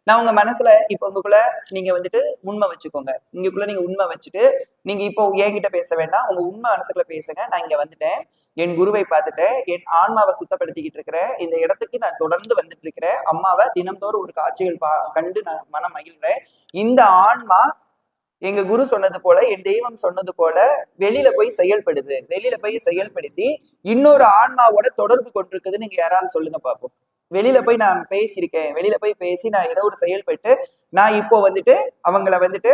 நான் உங்க மனசுல இப்ப உங்களுக்குள்ள நீங்க வந்துட்டு உண்மை வச்சுக்கோங்க. இங்கக்குள்ள நீங்க உண்மை வச்சுட்டு நீங்க இப்போ என்கிட்ட பேச வேண்டாம், உங்க உண்மை மனசுக்குள்ள பேசுங்க. நான் இங்க வந்துட்டேன், என் குருவை பார்த்துட்டேன், என் ஆன்மாவை சுத்தப்படுத்திக்கிட்டு இருக்கிறேன், இந்த இடத்துக்கு நான் தொடர்ந்து வந்துட்டு இருக்கிறேன், அம்மாவை தினந்தோறும் ஒரு காட்சிகள் கண்டு நான் மனம் மகிழ்றேன். இந்த ஆன்மா எங்க குரு சொன்னது போல, என் தெய்வம் சொன்னது போல வெளியில போய் செயல்படுது, வெளியில போய் செயல்படுத்தி இன்னொரு ஆன்மாவோட தொடர்பு கொண்டிருக்குதுன்னு நீங்க யாராவது சொல்லுங்க பார்ப்போம். வெளியில போய் நான் பேசியிருக்கேன், வெளியில போய் பேசி நான் ஏதோ ஒரு செயல்பட்டு நான் இப்போ வந்துட்டு அவங்கள வந்துட்டு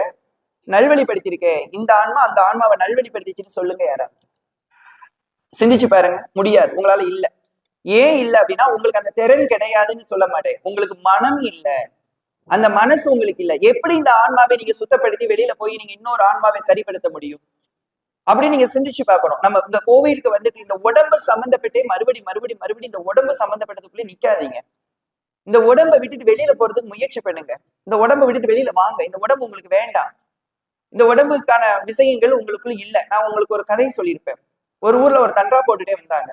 நல்வழிப்படுத்தியிருக்கேன், இந்த ஆன்மா அந்த ஆன்மாவை நல்வழிப்படுத்திச்சுன்னு சொல்லுங்க யாராவது. சிந்திச்சு பாருங்க. முடியாது, உங்களால இல்ல. ஏன் இல்ல அப்படின்னா உங்களுக்கு அந்த திறன் கிடையாதுன்னு சொல்ல மாட்டேன், உங்களுக்கு மனம் இல்ல, அந்த மனசு உங்களுக்கு இல்ல. எப்படி இந்த ஆன்மாவை நீங்க சுத்தப்படுத்தி வெளியில போய் நீங்க இன்னொரு ஆன்மாவை சரிப்படுத்த முடியும் அப்படின்னு நீங்க சிந்திச்சு பார்க்கணும். நம்ம இந்த கோவிலுக்கு வந்துட்டு இந்த உடம்பு சம்பந்தப்பட்டே மறுபடி இந்த உடம்பு சம்பந்தப்பட்டதுக்குள்ளே நிக்காதீங்க. இந்த உடம்பை விட்டுட்டு வெளியில போறதுக்கு முயற்சி பண்ணுங்க. இந்த உடம்பை விட்டுட்டு வெளியில வாங்க. இந்த உடம்பு உங்களுக்கு வேண்டாம். இந்த உடம்புக்கான விஷயங்கள் உங்களுக்குள்ள இல்ல. நான் உங்களுக்கு ஒரு கதை சொல்லியிருப்பேன். ஒரு ஊர்ல ஒரு தண்டரா போட்டுட்டே வந்தாங்க.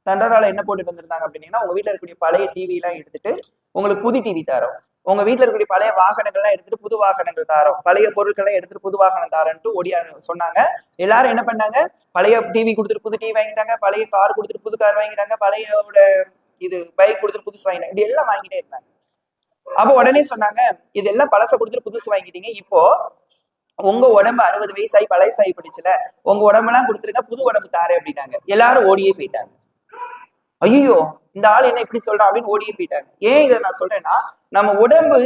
தண்டரால என்ன போட்டுட்டு வந்திருந்தாங்க அப்படின்னா, உங்க வீட்டுல இருக்கக்கூடிய பழைய டிவி எல்லாம் எடுத்துட்டு உங்களுக்கு புது டிவி தாரோம், உங்க வீட்டுல இருக்கக்கூடிய பழைய வாகனங்கள்லாம் எடுத்துட்டு புது வாகனங்கள் தாரோம், பழைய பொருட்களை எடுத்துட்டு புது வாகனம் தாரன்ட்டு ஓடியா சொன்னாங்க. எல்லாரும் என்ன பண்ணாங்க, பழைய டிவி கொடுத்துட்டு புது டிவி வாங்கிட்டாங்க, பழைய கார் கொடுத்துட்டு புது கார் வாங்கிட்டாங்க, பழையோட இது பைக் கொடுத்துட்டு புதுசு வாங்கிட்டாங்க, இப்படி எல்லாம் வாங்கிட்டே இருந்தாங்க. அப்ப உடனே சொன்னாங்க, இதெல்லாம் பழசை கொடுத்துட்டு புதுசு வாங்கிட்டீங்க, இப்போ உங்க உடம்பு 60 வயசாகி பழசாகி பிடிச்சல, உங்க உடம்பெல்லாம் கொடுத்துருங்க, புது உடம்பு தாரே அப்படின்னாங்க. எல்லாரும் ஓடியே போயிட்டாங்க. ஐயோ இந்த ஆள் என்ன இப்படி சொல்றான் அப்படின்னு ஓடியே போயிட்டாங்க. ஏன் இதை நான் சொல்றேன்னா, நம்ம உடம்பு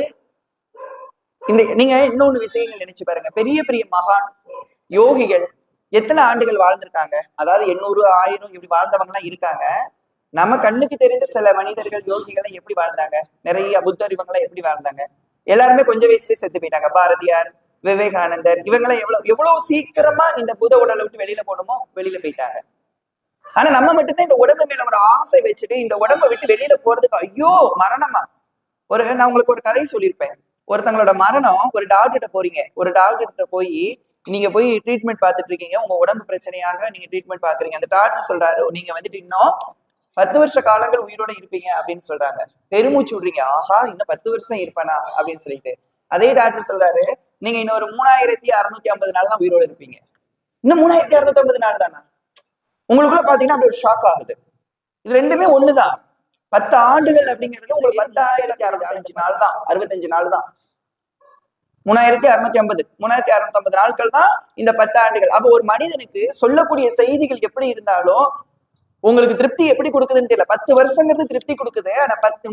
இந்த நீங்க இன்னொன்னு விஷயங்கள் நினைச்சு பாருங்க. பெரிய பெரிய மகான் யோகிகள் எத்தனை ஆண்டுகள் வாழ்ந்திருக்காங்க, அதாவது 800 1000 இப்படி வாழ்ந்தவங்க எல்லாம் இருக்காங்க. நம்ம கண்ணுக்கு தெரிந்த சில மனிதர்கள் யோகிகளை எப்படி வாழ்ந்தாங்க, நிறைய புத்தர் இவங்கெல்லாம் எப்படி வாழ்ந்தாங்க, எல்லாருமே கொஞ்சம் வயசுலயே செத்து போயிட்டாங்க. பாரதியார், விவேகானந்தர் இவங்கெல்லாம் எவ்வளவு சீக்கிரமா இந்த புத உடலை விட்டு வெளியில போகணுமோ வெளியில போயிட்டாங்க. ஆனா நம்ம மட்டும்தான் இந்த உடம்பு மேல ஒரு ஆசை வச்சுட்டு இந்த உடம்பை விட்டு வெளியில போறதுக்கு ஐயோ மரணமா. நான் உங்களுக்கு ஒரு கதை சொல்லியிருப்பேன். ஒருத்தங்களோட மரணம், ஒரு டாக்டர்கிட்ட போறீங்க, ஒரு டாக்டர்கிட்ட போய் நீங்க போய் ட்ரீட்மெண்ட் பார்த்துட்டு இருக்கீங்க, உங்க உடம்பு பிரச்சனையாக நீங்க ட்ரீட்மெண்ட் பாக்குறீங்க. அந்த டாக்டர் சொல்றாரு, நீங்க வந்துட்டு இன்னும் 10 வருஷ காலங்கள் உயிரோட இருப்பீங்க அப்படின்னு சொல்றாங்க. பெருமூச்சு விடுறீங்க, ஆஹா இன்னும் 10 வருஷம் இருப்பேனா அப்படின்னு சொல்லிட்டு. அதே டாக்டர் சொல்றாரு, நீங்க இன்னும் ஒரு 3650 நாள் தான் உயிரோட இருப்பீங்க. இன்னும் 3650 நாள் தானா? உங்களுக்குள்ள பாத்தீங்கன்னா அப்படி ஒரு ஷாக் ஆகுது. இது ரெண்டுமே ஒண்ணுதான். 10 ஆண்டுகள் அப்படிங்கிறது உங்களுக்கு 10,665 நாள் தான், 65 நாள் தான். 3650 நாட்கள் தான் இந்த 10 ஆண்டுகள். அப்போ ஒரு மனிதனுக்கு சொல்லக்கூடிய செய்திகள் எப்படி இருந்தாலும் உங்களுக்கு திருப்தி எப்படி கொடுக்குதுன்னு தெரியல. 10 வருஷங்கிறது திருப்தி கொடுக்குது, ஆனா 10